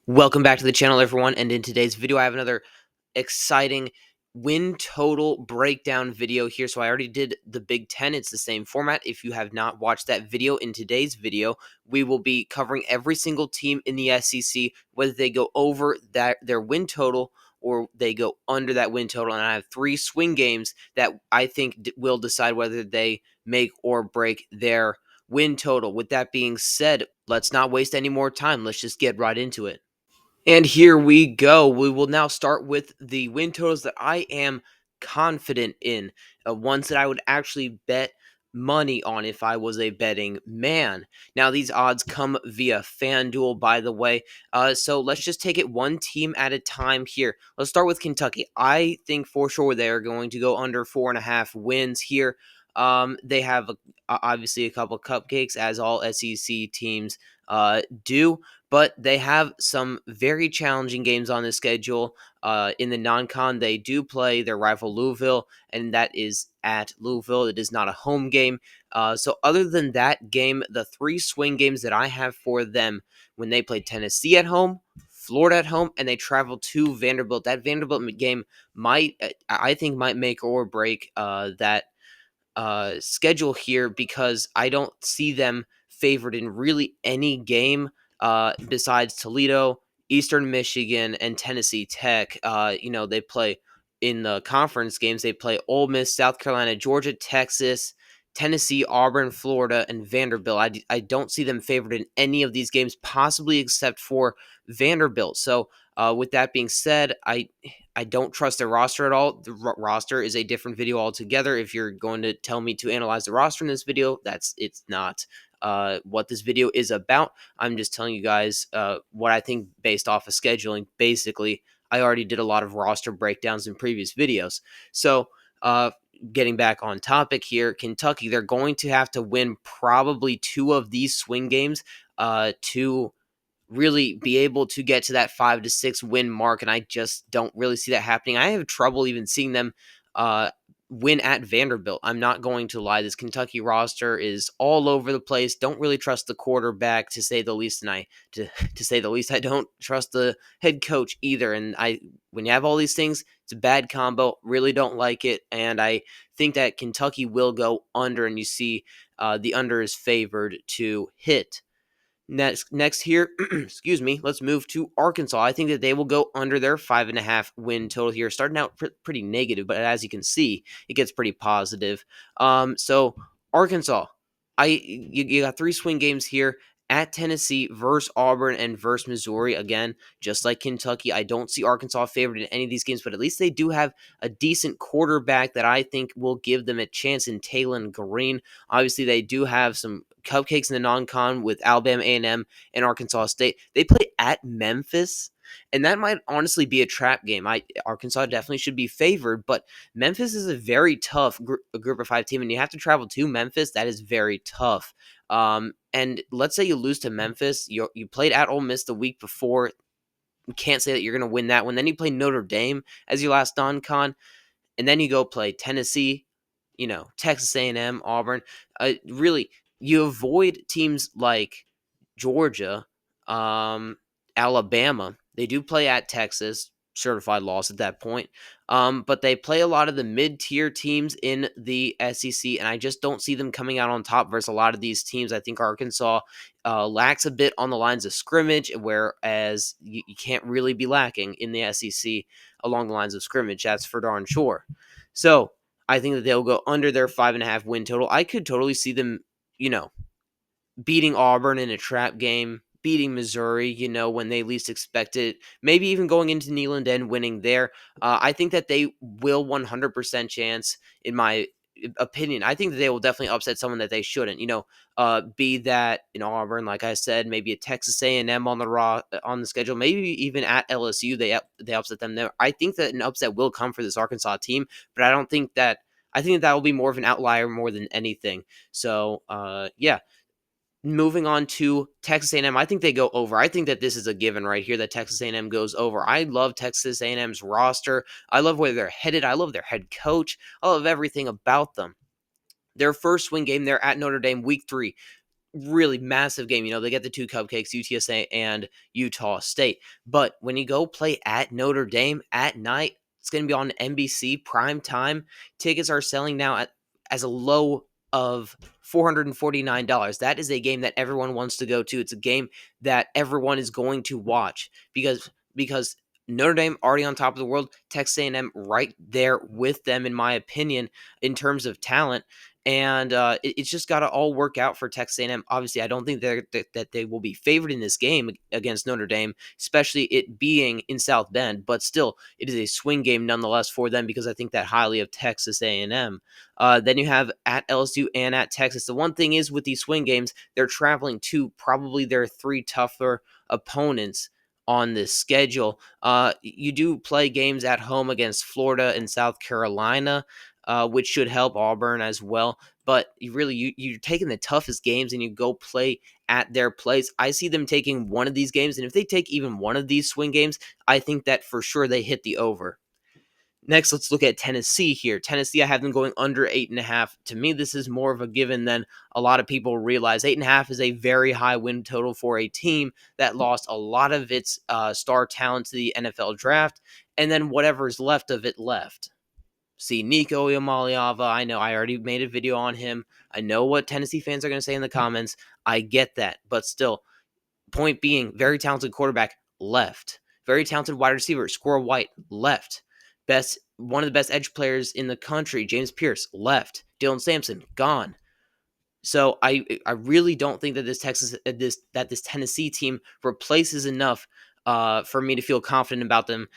Welcome back to the channel, everyone, and in today's video I have another exciting win total breakdown video here. So I already did the Big Ten. It's the same format. If you have not watched that video, in today's video we will be covering every single team in the SEC, whether they go over their win total or they go under that win total, and I have three swing games that I think will decide whether they make or break their win total. With that being said, let's not waste any more time. Let's just get right into it. And here we go. We will now start with the win totals that I am confident in, ones that I would actually bet money on if I was a betting man. Now, these odds come via FanDuel, by the way. So let's just take it one team at a time here. Let's start with Kentucky. I think for sure they're going to go under 4.5 wins here. They have obviously a couple cupcakes, as all SEC teams do, but they have some very challenging games on the schedule. In the non-con, they do play their rival Louisville, and that is at Louisville. It is not a home game. So other than that game, the three swing games that I have for them: when they play Tennessee at home, Florida at home, and they travel to Vanderbilt. That Vanderbilt game I think, might make or break that schedule here, because I don't see them favored in really any game besides Toledo, Eastern Michigan, and Tennessee Tech. They play in the conference games. They play Ole Miss, South Carolina, Georgia, Texas, Tennessee, Auburn, Florida, and Vanderbilt. I don't see them favored in any of these games, possibly except for Vanderbilt. So with that being said, I don't trust their roster at all. The roster is a different video altogether. If you're going to tell me to analyze the roster in this video, it's not what this video is about. I'm just telling you guys what I think based off of scheduling. Basically, I already did a lot of roster breakdowns in previous videos. So getting back on topic here, Kentucky, they're going to have to win probably two of these swing games to really be able to get to that 5 to 6 win mark, and I just don't really see that happening. I have trouble even seeing them win at Vanderbilt. I'm not going to lie. This Kentucky roster is all over the place. Don't really trust the quarterback, to say the least, and to say the least, I don't trust the head coach either. And when you have all these things, it's a bad combo. Really don't like it, and I think that Kentucky will go under, and you see the under is favored to hit. Next here, excuse me, let's move to Arkansas. I think that they will go under their 5.5 win total here, starting out pretty negative, but as you can see, it gets pretty positive. So Arkansas, you got three swing games here: at Tennessee, versus Auburn, and versus Missouri. Again, just like Kentucky, I don't see Arkansas favored in any of these games, but at least they do have a decent quarterback that I think will give them a chance in Talon Green. Obviously, they do have some cupcakes in the non-con with Alabama A&M and Arkansas State. They play at Memphis, and that might honestly be a trap game. Arkansas definitely should be favored, but Memphis is a very tough group of five team, and you have to travel to Memphis. That is very tough. And let's say you lose to Memphis. You played at Ole Miss the week before. You can't say that you're going to win that one. Then you play Notre Dame as your last non-con, and then you go play Tennessee, Texas A&M, Auburn. Really, you avoid teams like Georgia, Alabama. They do play at Texas, certified loss at that point. But they play a lot of the mid-tier teams in the SEC, and I just don't see them coming out on top versus a lot of these teams. I think Arkansas lacks a bit on the lines of scrimmage, whereas you can't really be lacking in the SEC along the lines of scrimmage. That's for darn sure. So I think that they'll go under their 5.5 win total. I could totally see them, beating Auburn in a trap game, beating Missouri, when they least expect it, maybe even going into Neyland and winning there. I think that they will 100% chance, in my opinion. I think that they will definitely upset someone that they shouldn't, be that in Auburn, like I said, maybe a Texas A&M on the schedule, maybe even at LSU, they upset them there. I think that an upset will come for this Arkansas team, but I think that will be more of an outlier more than anything. So, yeah. Moving on to Texas A&M, I think they go over. I think that this is a given right here, that Texas A&M goes over. I love Texas A&M's roster. I love where they're headed. I love their head coach. I love everything about them. Their first swing game, they're at Notre Dame week 3. really massive game. They get the two cupcakes, UTSA and Utah State. But when you go play at Notre Dame at night, it's going to be on NBC prime time. Tickets are selling now at as a low of $449. That is a game that everyone wants to go to. It's a game that everyone is going to watch because Notre Dame already on top of the world, Texas A&M right there with them, in my opinion, in terms of talent. And it's just got to all work out for Texas A&M. Obviously, I don't think that they will be favored in this game against Notre Dame, especially it being in South Bend. But still, it is a swing game nonetheless for them because I think that highly of Texas A&M. Then you have at LSU and at Texas. The one thing is with these swing games, they're traveling to probably their three tougher opponents on this schedule. You do play games at home against Florida and South Carolina, which should help Auburn as well. But you're taking the toughest games and you go play at their place. I see them taking one of these games, and if they take even one of these swing games, I think that for sure they hit the over. Next, let's look at Tennessee here. Tennessee, I have them going under 8.5. To me, this is more of a given than a lot of people realize. 8.5 is a very high win total for a team that lost a lot of its star talent to the NFL draft, and then whatever is left of it left. See, Nico Iamaleava, I know I already made a video on him. I know what Tennessee fans are going to say in the comments. I get that. But still, point being, very talented quarterback, left. Very talented wide receiver, Squirrel White, left. One of the best edge players in the country, James Pierce, left. Dylan Sampson, gone. So I really don't think that this Tennessee team replaces enough for me to feel confident about them.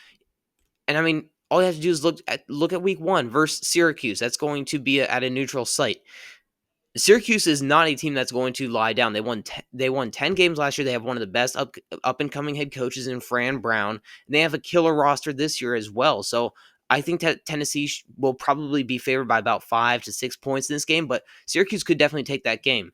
And I mean, all you have to do is look at week 1 versus Syracuse. That's going to be at a neutral site. Syracuse is not a team that's going to lie down. They won 10 games last year. They have one of the best up and coming head coaches in Fran Brown. And they have a killer roster this year as well. So I think that Tennessee will probably be favored by about 5 to 6 points in this game, but Syracuse could definitely take that game.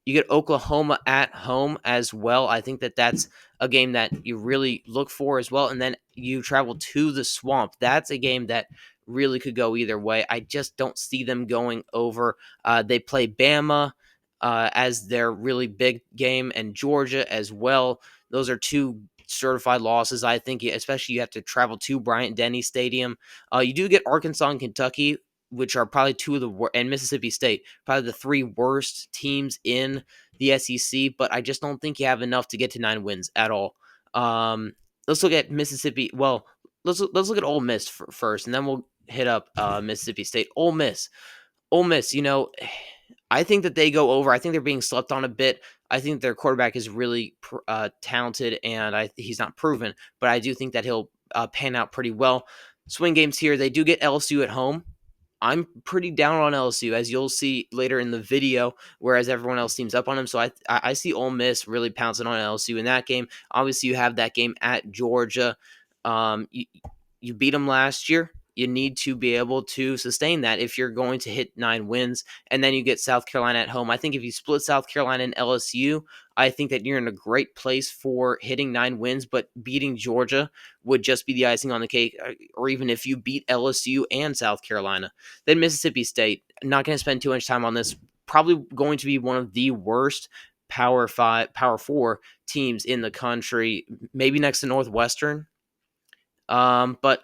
You get Oklahoma at home as well. I think that that's a game that you really look for as well. And then you travel to the Swamp. That's a game that really could go either way. I just don't see them going over. They play Bama as their really big game, and Georgia as well. Those are two certified losses. I think, especially you have to travel to Bryant-Denny Stadium. You do get Arkansas and Kentucky, which are probably two of the and Mississippi State, probably the three worst teams in the SEC. But I just don't think you have enough to get to 9 wins at all. Let's look at Mississippi. Well, let's look at Ole Miss first, and then we'll hit up Mississippi State. Ole Miss, I think that they go over. I think they're being slept on a bit. I think their quarterback is really talented, and he's not proven, but I do think that he'll pan out pretty well. Swing games here. They do get LSU at home. I'm pretty down on LSU, as you'll see later in the video, whereas everyone else teams up on them. So I see Ole Miss really pouncing on LSU in that game. Obviously, you have that game at Georgia. You beat them last year. You need to be able to sustain that if you're going to hit 9 wins. And then you get South Carolina at home. I think if you split South Carolina and LSU, I think that you're in a great place for hitting 9 wins, but beating Georgia would just be the icing on the cake, or even if you beat LSU and South Carolina. Then Mississippi State, not going to spend too much time on this, probably going to be one of the worst Power 4 teams in the country, maybe next to Northwestern. But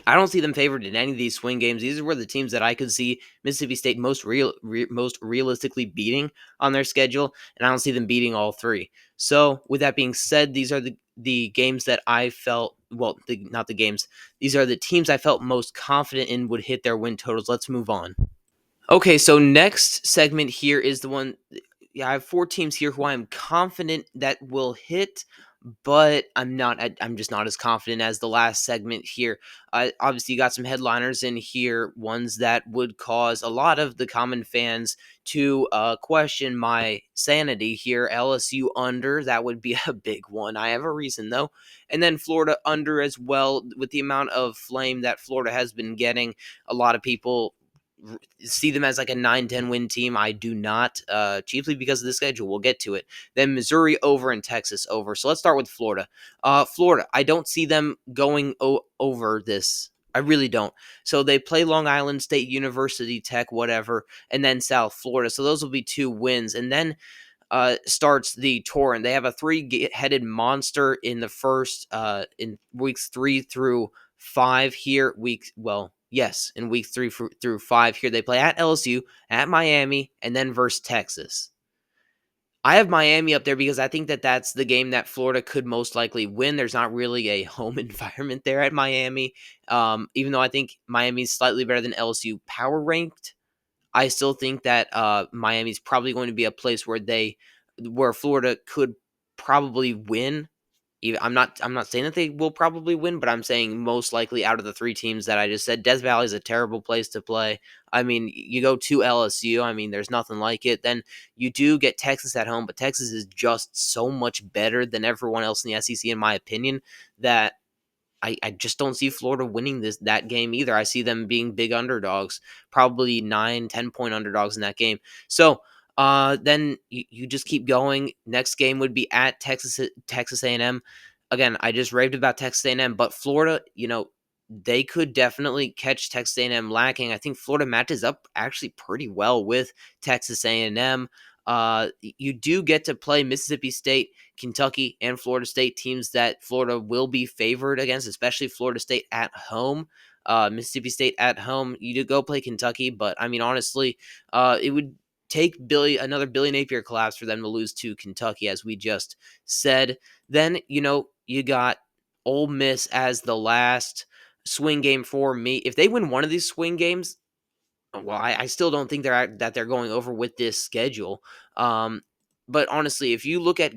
I don't see them favored in any of these swing games. These are where the teams that I could see Mississippi State most realistically beating on their schedule, and I don't see them beating all three. So, with that being said, these are the games that I felt, not the games. These are the teams I felt most confident in would hit their win totals. Let's move on. Okay, so next segment here is the one. Yeah, I have 4 teams here who I am confident that will hit, but I'm just not as confident as the last segment here. Obviously, you got some headliners in here, ones that would cause a lot of the common fans to question my sanity here. LSU under, that would be a big one. I have a reason, though. And then Florida under as well, with the amount of flame that Florida has been getting. A lot of people see them as like a 9-10 win team. I do not, chiefly because of the schedule. We'll get to it. Then Missouri over and Texas over. So let's start with Florida. Florida, I don't see them going over this. I really don't. So they play Long Island State University, Tech, whatever, and then South Florida. So those will be 2 wins. And then starts the tour, and they have a three-headed monster in the first in weeks 3 through 5 here. In week through 5 here they play at LSU, at Miami, and then versus Texas. I have Miami up there because I think that that's the game that Florida could most likely win. There's not really a home environment there at Miami. Even though I think Miami's slightly better than LSU power ranked, I still think that Miami's probably going to be a place where Florida could probably win. I'm not saying that they will probably win, but I'm saying most likely out of the three teams that I just said, Death Valley is a terrible place to play. I mean, you go to LSU, I mean, there's nothing like it. Then you do get Texas at home, but Texas is just so much better than everyone else in the SEC, in my opinion, that I just don't see Florida winning that game either. I see them being big underdogs, probably 9-10 point underdogs in that game. So then you just keep going. Next game would be at Texas A&M. Again, I just raved about Texas A&M, but Florida, they could definitely catch Texas A&M lacking. I think Florida matches up actually pretty well with Texas A&M. You do get to play Mississippi State, Kentucky, and Florida State, teams that Florida will be favored against, especially Florida State at home. Mississippi State at home, you do go play Kentucky, but I mean, honestly, it would take another Billy Napier collapse for them to lose to Kentucky, as we just said. Then, you got Ole Miss as the last swing game for me. If they win one of these swing games, well, I still don't think they're going over with this schedule. But honestly, if you look at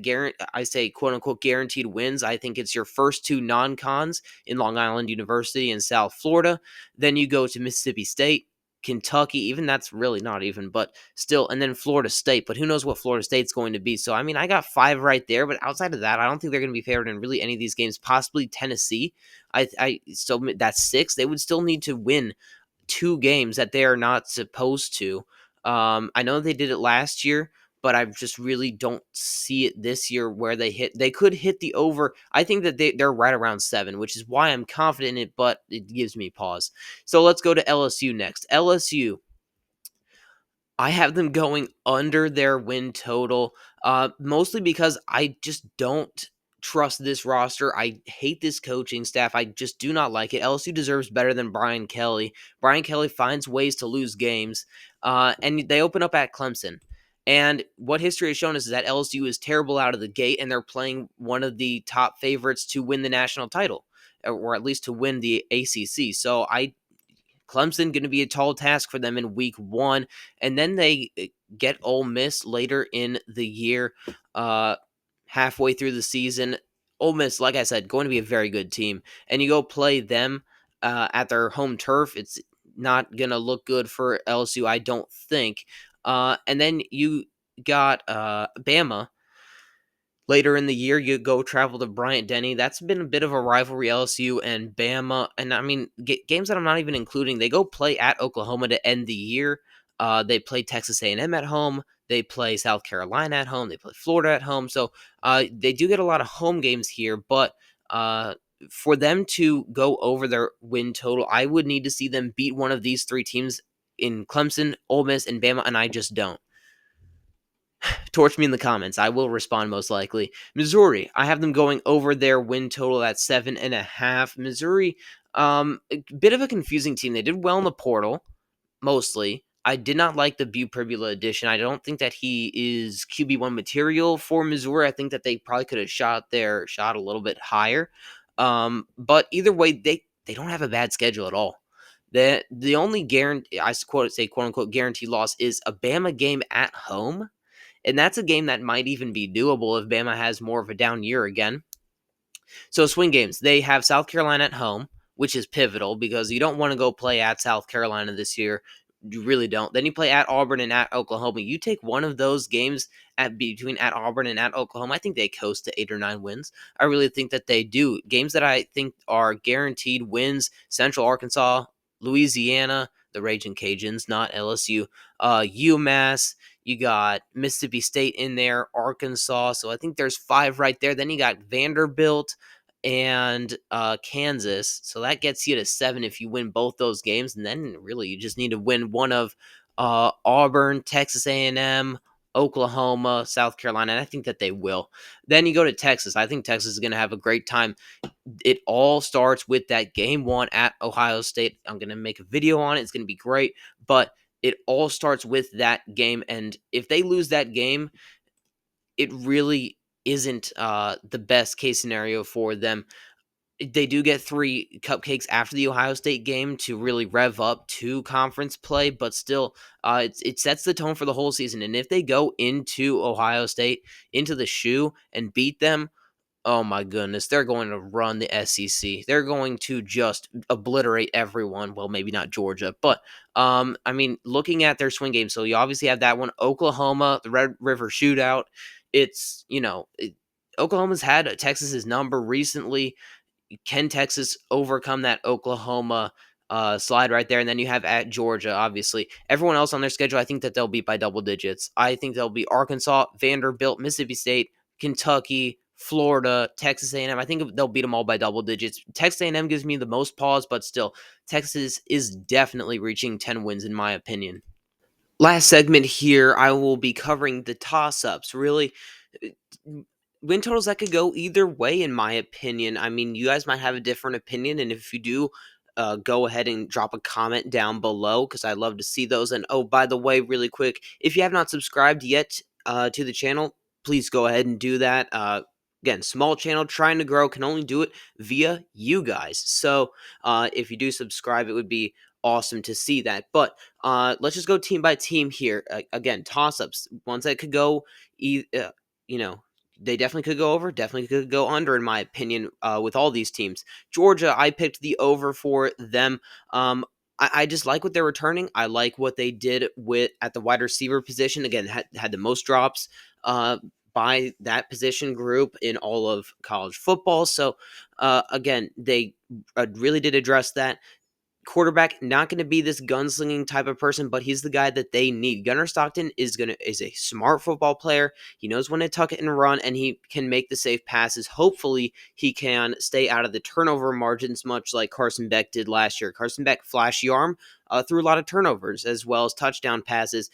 I say quote unquote guaranteed wins, I think it's your first two non-cons in Long Island University and South Florida. Then you go to Mississippi State, Kentucky, even that's really not even, but still, and then Florida State. But who knows what Florida State's going to be? So I mean, I got 5 right there, but outside of that, I don't think they're going to be favored in really any of these games. Possibly Tennessee. So that's 6. They would still need to win 2 games that they are not supposed to. I know they did it last year, but I just really don't see it this year where they could hit the over. I think that they're right around 7, which is why I'm confident in it, but it gives me pause. So let's go to LSU next. LSU, I have them going under their win total, mostly because I just don't trust this roster. I hate this coaching staff. I just do not like it. LSU deserves better than Brian Kelly. Brian Kelly finds ways to lose games, and they open up at Clemson. And what history has shown us is that LSU is terrible out of the gate, and they're playing one of the top favorites to win the national title, or at least to win the ACC. So Clemson going to be a tall task for them in week 1, and then they get Ole Miss later in the year, halfway through the season. Ole Miss, like I said, going to be a very good team, and you go play them at their home turf. It's not going to look good for LSU, I don't think. And then you got Bama. Later in the year, you go travel to Bryant-Denny. That's been a bit of a rivalry, LSU and Bama. And I mean, games that I'm not even including. They go play at Oklahoma to end the year. They play Texas A&M at home. They play South Carolina at home. They play Florida at home. So they do get a lot of home games here. But for them to go over their win total, I would need to see them beat one of these 3 teams in Clemson, Ole Miss, and Bama, and I just don't. Torch me in the comments. I will respond most likely. Missouri, I have them going over their win total at 7.5. Missouri, a bit of a confusing team. They did well in the portal, mostly. I did not like the Buprebula addition. I don't think that he is QB1 material for Missouri. I think that they probably could have shot their shot a little bit higher. But either way, they don't have a bad schedule at all. The only guarantee, I quote unquote guarantee loss is a Bama game at home. And that's a game that might even be doable if Bama has more of a down year again. So swing games, they have South Carolina at home, which is pivotal because you don't want to go play at South Carolina this year. You really don't. Then you play at Auburn and at Oklahoma. You take one of those games between at Auburn and at Oklahoma. I think they coast to 8 or 9 wins. I really think that they do. Games that I think are guaranteed wins: Central Arkansas, Louisiana, the Raging Cajuns, not LSU, UMass. You got Mississippi State in there, Arkansas. So I think there's 5 right there. Then you got Vanderbilt and Kansas. So that gets you to 7 if you win both those games. And then really you just need to win one of Auburn, Texas A&M, Oklahoma, South Carolina, and I think that they will. Then you go to Texas. I think Texas is going to have a great time. It all starts with that game one at Ohio State. I'm going to make a video on it. It's going to be great, but it all starts with that game. And if they lose that game, it really isn't the best case scenario for them. They do get 3 cupcakes after the Ohio State game to really rev up to conference play, but still, it sets the tone for the whole season. And if they go into Ohio State, into the shoe, and beat them, oh my goodness, they're going to run the SEC. They're going to just obliterate everyone. Well, maybe not Georgia, but I mean, looking at their swing game, so you obviously have that one, Oklahoma, the Red River Shootout. It's Oklahoma's had Texas's number recently. Can Texas overcome that Oklahoma slide right there? And then you have at Georgia, obviously. Everyone else on their schedule, I think that they'll beat by double digits. I think they'll be Arkansas, Vanderbilt, Mississippi State, Kentucky, Florida, Texas A&M. I think they'll beat them all by double digits. Texas A&M gives me the most pause, but still, Texas is definitely reaching 10 wins in my opinion. Last segment here, I will be covering the toss-ups. Really, win totals that could go either way, in my opinion. I mean, you guys might have a different opinion, and if you do, go ahead and drop a comment down below because I'd love to see those. And oh, by the way, really quick, if you have not subscribed yet to the channel, please go ahead and do that. Again, small channel, trying to grow, can only do it via you guys. So if you do subscribe, it would be awesome to see that. But let's just go team by team here. Again, toss-ups, ones that could go, they definitely could go over, definitely could go under, in my opinion, with all these teams. Georgia, I picked the over for them. I just like what they're returning. I like what they did with at the wide receiver position. Again, had the most drops by that position group in all of college football. So, again, they really did address that. Quarterback, not going to be this gunslinging type of person, but he's the guy that they need. Gunnar Stockton is a smart football player. He knows when to tuck it and run, and he can make the safe passes. Hopefully, he can stay out of the turnover margins, much like Carson Beck did last year. Carson Beck, flashy arm, threw a lot of turnovers as well as touchdown passes.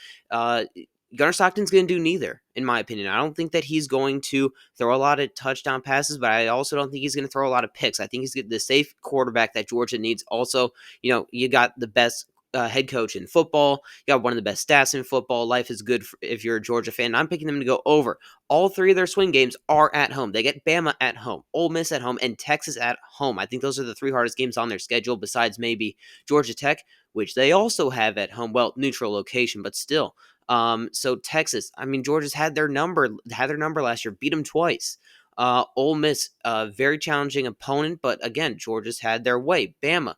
Gunnar Stockton's going to do neither, in my opinion. I don't think that he's going to throw a lot of touchdown passes, but I also don't think he's going to throw a lot of picks. I think he's the safe quarterback that Georgia needs. Also, you got the best head coach in football. You got one of the best stats in football. Life is good if you're a Georgia fan. I'm picking them to go over. All 3 of their swing games are at home. They get Bama at home, Ole Miss at home, and Texas at home. I think those are the 3 hardest games on their schedule, besides maybe Georgia Tech, which they also have at home. Well, neutral location, but still. So Texas, I mean, Georgia's had their number last year, beat them twice. Ole Miss, very challenging opponent, but again, Georgia's had their way. Bama,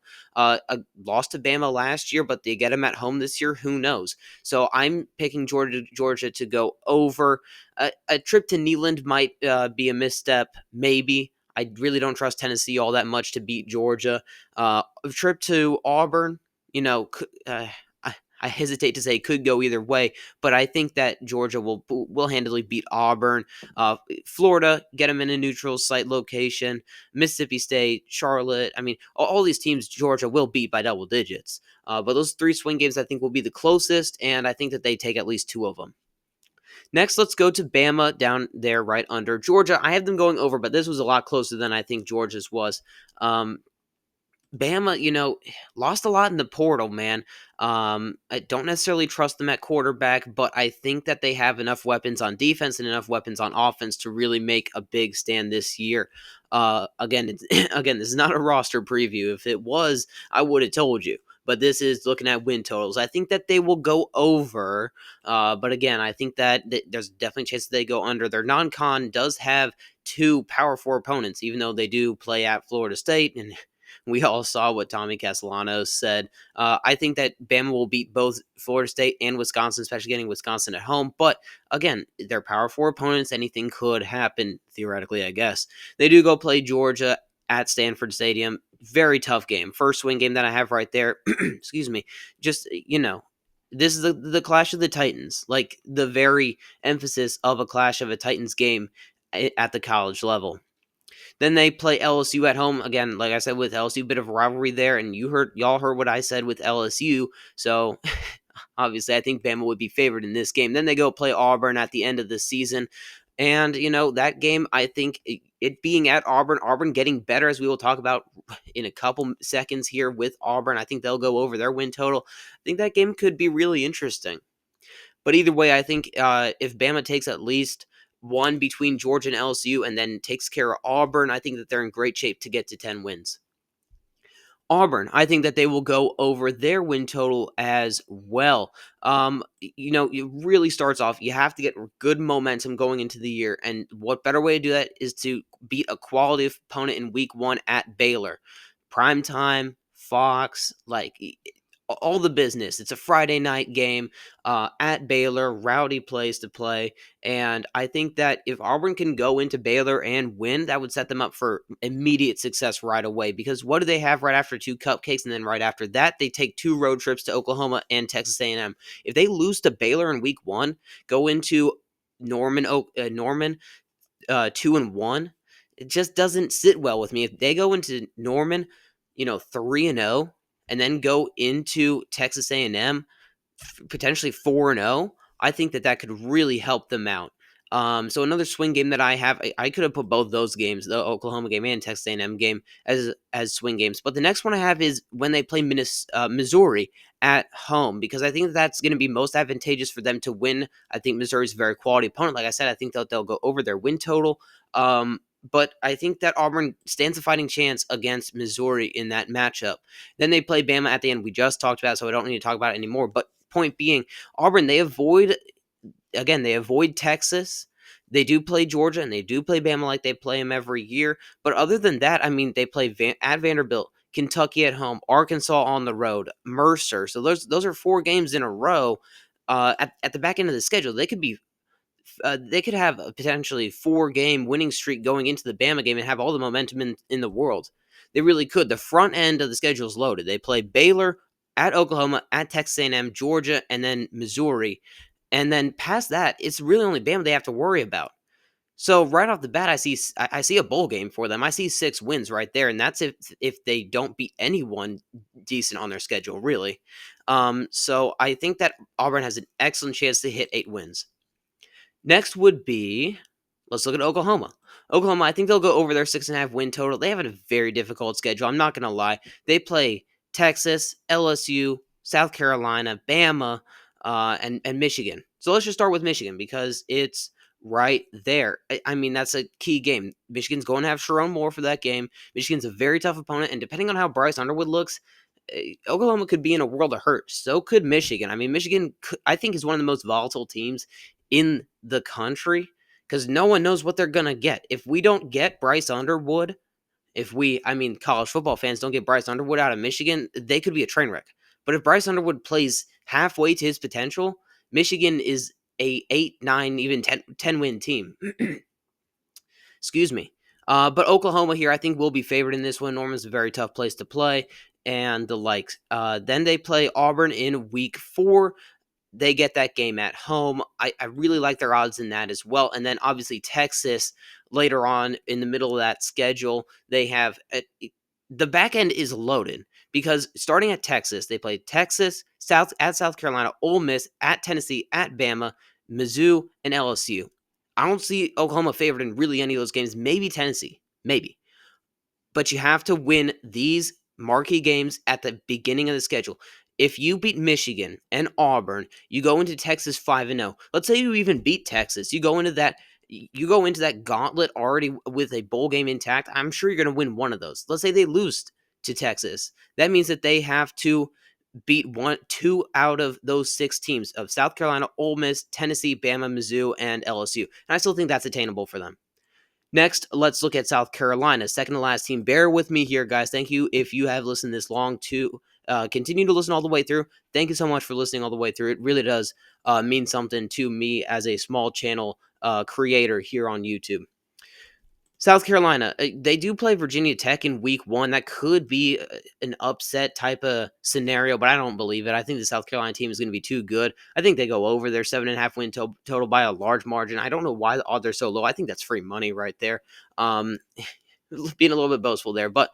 lost to Bama last year, but they get them at home this year. Who knows? So I'm picking Georgia to go over. A trip to Neyland might be a misstep, maybe. I really don't trust Tennessee all that much to beat Georgia. A trip to Auburn, I hesitate to say it could go either way, but I think that Georgia will handily beat Auburn. Florida, get them in a neutral site location. Mississippi State, Charlotte. I mean, all these teams Georgia will beat by double digits. But those 3 swing games I think will be the closest, and I think that they take at least 2 of them. Next, let's go to Bama down there right under Georgia. I have them going over, but this was a lot closer than I think Georgia's was. Bama, lost a lot in the portal, man. I don't necessarily trust them at quarterback, but I think that they have enough weapons on defense and enough weapons on offense to really make a big stand this year. Again, this is not a roster preview. If it was, I would have told you. But this is looking at win totals. I think that they will go over. But again, I think that there's definitely a chance that they go under. Their non-con does have 2 Power 4 opponents, even though they do play at Florida State, and we all saw what Tommy Castellanos said. I think that Bama will beat both Florida State and Wisconsin, especially getting Wisconsin at home. But again, they're Power 4 opponents. Anything could happen, theoretically, I guess. They do go play Georgia at Stanford Stadium. Very tough game. First swing game that I have right there. Excuse me. Just, this is the Clash of the Titans. Like the very emphasis of a Clash of a Titans game at the college level. Then they play LSU at home. Again, like I said, with LSU, bit of a rivalry there, and y'all heard what I said with LSU. So Obviously, I think Bama would be favored in this game. Then they go play Auburn at the end of the season. And, that game, I think it being at Auburn, Auburn getting better, as we will talk about in a couple seconds here with Auburn. I think they'll go over their win total. I think that game could be really interesting. But either way, I think if Bama takes at least one between Georgia and LSU and then takes care of Auburn, I think that they're in great shape to get to 10 wins. Auburn, I think that they will go over their win total as well. It really starts off, you have to get good momentum going into the year. And what better way to do that is to beat a quality opponent in week 1 at Baylor. Primetime, Fox, all the business. It's a Friday night game at Baylor, rowdy place to play. And I think that if Auburn can go into Baylor and win, that would set them up for immediate success right away. Because what do they have right after 2 cupcakes? And then right after that, they take 2 road trips to Oklahoma and Texas A&M. If they lose to Baylor in week 1, go into Norman 2-1, it just doesn't sit well with me. If they go into Norman, 3-0, and then go into Texas A&M, potentially 4-0, I think that could really help them out. So another swing game that I have, I could have put both those games, the Oklahoma game and Texas A&M game, as swing games. But the next one I have is when they play Missouri at home, because I think that's going to be most advantageous for them to win. I think Missouri's a very quality opponent. Like I said, I think they'll go over their win total. But I think that Auburn stands a fighting chance against Missouri in that matchup. Then they play Bama at the end. We just talked about it, so I don't need to talk about it anymore. But point being, Auburn, they avoid Texas. They do play Georgia, and they do play Bama like they play them every year. But other than that, I mean, they play at Vanderbilt, Kentucky at home, Arkansas on the road, Mercer. So those are 4 games in a row at the back end of the schedule. They could have a potentially 4-game winning streak going into the Bama game and have all the momentum in the world. They really could. The front end of the schedule is loaded. They play Baylor, at Oklahoma, at Texas A&M, Georgia, and then Missouri. And then past that, it's really only Bama they have to worry about. So right off the bat, I see a bowl game for them. I see 6 wins right there, and that's if they don't beat anyone decent on their schedule, really. So I think that Auburn has an excellent chance to hit 8 wins. Next would be, let's look at Oklahoma. Oklahoma, I think they'll go over their 6.5 win total. They have a very difficult schedule. I'm not going to lie. They play Texas, LSU, South Carolina, Bama, and Michigan. So let's just start with Michigan because it's right there. I mean, that's a key game. Michigan's going to have Sharon Moore for that game. Michigan's a very tough opponent, and depending on how Bryce Underwood looks, Oklahoma could be in a world of hurt. So could Michigan. I mean, Michigan, I think, is one of the most volatile teams in the country because no one knows what they're going to get. If we don't get Bryce Underwood, college football fans don't get Bryce Underwood out of Michigan, they could be a train wreck. But if Bryce Underwood plays halfway to his potential, Michigan is a 8, 9, even 10 win team. Excuse me. But Oklahoma here, I think, will be favored in this one. Norman's a very tough place to play and the likes. Then they play Auburn in week 4. They get that game at home. I really like their odds in that as well. And then obviously Texas later on in the middle of that schedule, they have the back end is loaded because starting at Texas, they play Texas, South Carolina, Ole Miss, at Tennessee, at Bama, Mizzou, and LSU. I don't see Oklahoma favored in really any of those games. Maybe Tennessee, maybe. But you have to win these marquee games at the beginning of the schedule. If you beat Michigan and Auburn, you go into Texas 5-0. Let's say you even beat Texas. You go into that gauntlet already with a bowl game intact. I'm sure you're going to win one of those. Let's say they lose to Texas. That means that they have to beat 2 out of those 6 teams of South Carolina, Ole Miss, Tennessee, Bama, Mizzou, and LSU. And I still think that's attainable for them. Next, let's look at South Carolina, second to last team. Bear with me here, guys. Thank you if you have listened this long to continue to listen all the way through. Thank you so much for listening all the way through. It really does mean something to me as a small channel creator here on YouTube. South Carolina, they do play Virginia Tech in week 1. That could be an upset type of scenario, but I don't believe it. I think the South Carolina team is going to be too good. I think they go over their 7.5 win total by a large margin. I don't know why the odds are so low. I think that's free money right there. Being a little bit boastful there, but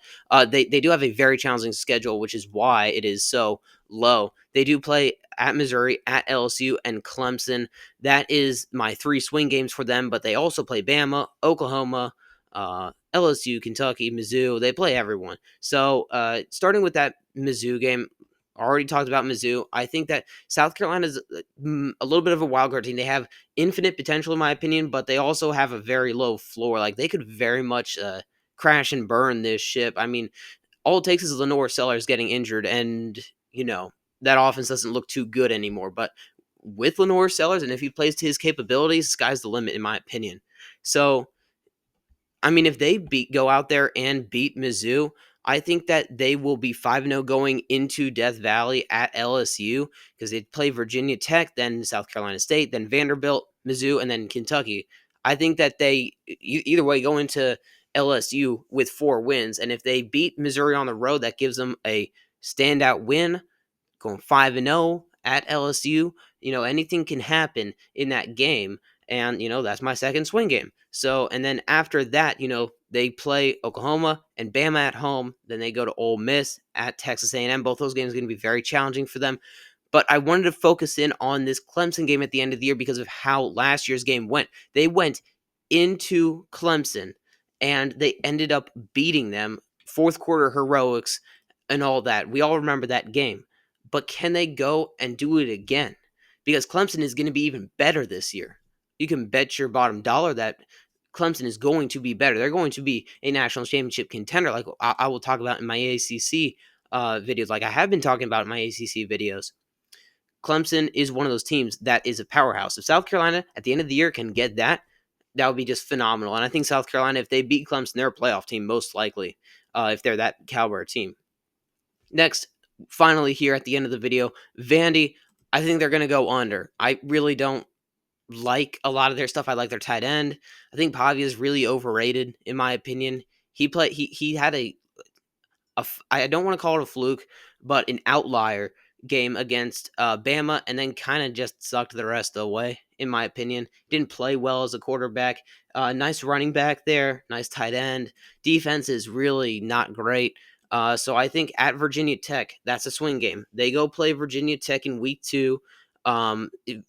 they do have a very challenging schedule, which is why it is so low. They do play at Missouri, at LSU, and Clemson. That is my 3 swing games for them, but they also play Bama, Oklahoma, LSU, Kentucky, Mizzou. They play everyone. So starting with that Mizzou game, already talked about Mizzou. I think that South Carolina is a little bit of a wild card team. They have infinite potential, in my opinion, but they also have a very low floor. Like they could very much crash and burn this ship. I mean, all it takes is Lenore Sellers getting injured, and that offense doesn't look too good anymore. But with Lenore Sellers, and if he plays to his capabilities, sky's the limit, in my opinion. So I mean, if they go out there and beat Mizzou, I think that they will be 5-0 going into Death Valley at LSU because they play Virginia Tech, then South Carolina State, then Vanderbilt, Mizzou, and then Kentucky. I think that they either way go into LSU with 4 wins, and if they beat Missouri on the road, that gives them a standout win, going 5-0 at LSU. Anything can happen in that game. And, that's my second swing game. So, and then after that, they play Oklahoma and Bama at home. Then they go to Ole Miss at Texas A&M. Both those games are going to be very challenging for them. But I wanted to focus in on this Clemson game at the end of the year because of how last year's game went. They went into Clemson and they ended up beating them. Fourth quarter heroics and all that. We all remember that game. But can they go and do it again? Because Clemson is going to be even better this year. You can bet your bottom dollar that Clemson is going to be better. They're going to be a national championship contender, like I will talk about in my ACC videos, like I have been talking about in my ACC videos. Clemson is one of those teams that is a powerhouse. If South Carolina at the end of the year can get that would be just phenomenal. And I think South Carolina, if they beat Clemson, they're a playoff team, most likely, if they're that caliber team. Next, finally here at the end of the video, Vandy, I think they're going to go under. I really don't like a lot of their stuff. I like their tight end. I think Pavia is really overrated, in my opinion. He had I don't want to call it a fluke, but an outlier game against Bama, and then kind of just sucked the rest of the way, in my opinion. Didn't play well as a quarterback. Nice running back there, nice tight end. Defense is really not great. So I think at Virginia Tech, that's a swing game. They go play Virginia Tech in week 2.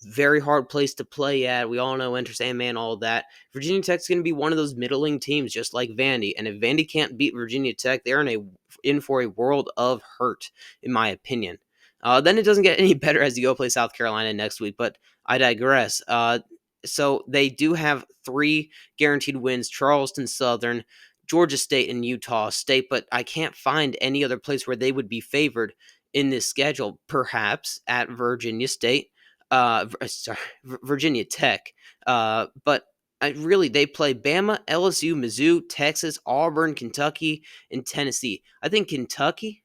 Very hard place to play at. We all know Enter Sandman, all that. Virginia Tech's going to be one of those middling teams, just like Vandy. And if Vandy can't beat Virginia Tech, they're in for a world of hurt, in my opinion. Then it doesn't get any better as you go play South Carolina next week, but I digress. So they do have 3 guaranteed wins: Charleston Southern, Georgia State, and Utah State, but I can't find any other place where they would be favored in this schedule. Perhaps at Virginia State, Virginia Tech, but they play Bama, LSU, Mizzou, Texas, Auburn, Kentucky, and Tennessee. I think Kentucky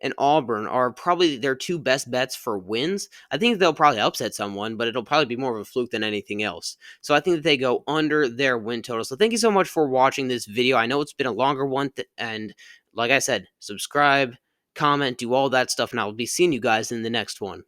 and Auburn are probably their 2 best bets for wins. I think they'll probably upset someone, but it'll probably be more of a fluke than anything else. So I think that they go under their win total. So thank you so much for watching this video. I know it's been a longer one, and like I said, subscribe, comment, do all that stuff, and I will be seeing you guys in the next one.